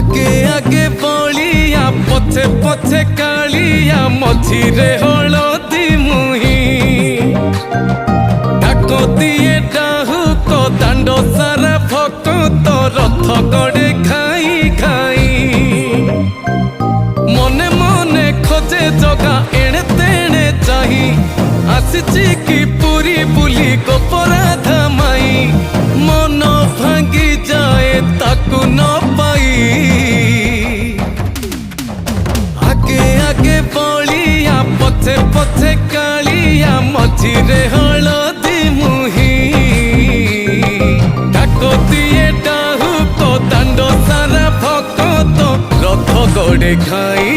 आगे आगे बलिया पछे पछे कालिया मझिरे हलदी मुही डाक दिए डाहुक दांड सारा भक्त रथ गड़े खाई खाई मने मने खोजे जगा एणे तेणे चाही आसिची कि पुरी बुली गोपराधा माई मन भांगी जाए ताकू न पाई आगे आगे बलिया पछे पछे कालिया मझिरे हलदी मुही डाक दिए डाहुक दांड सारा भक्त रथ गड़े खाई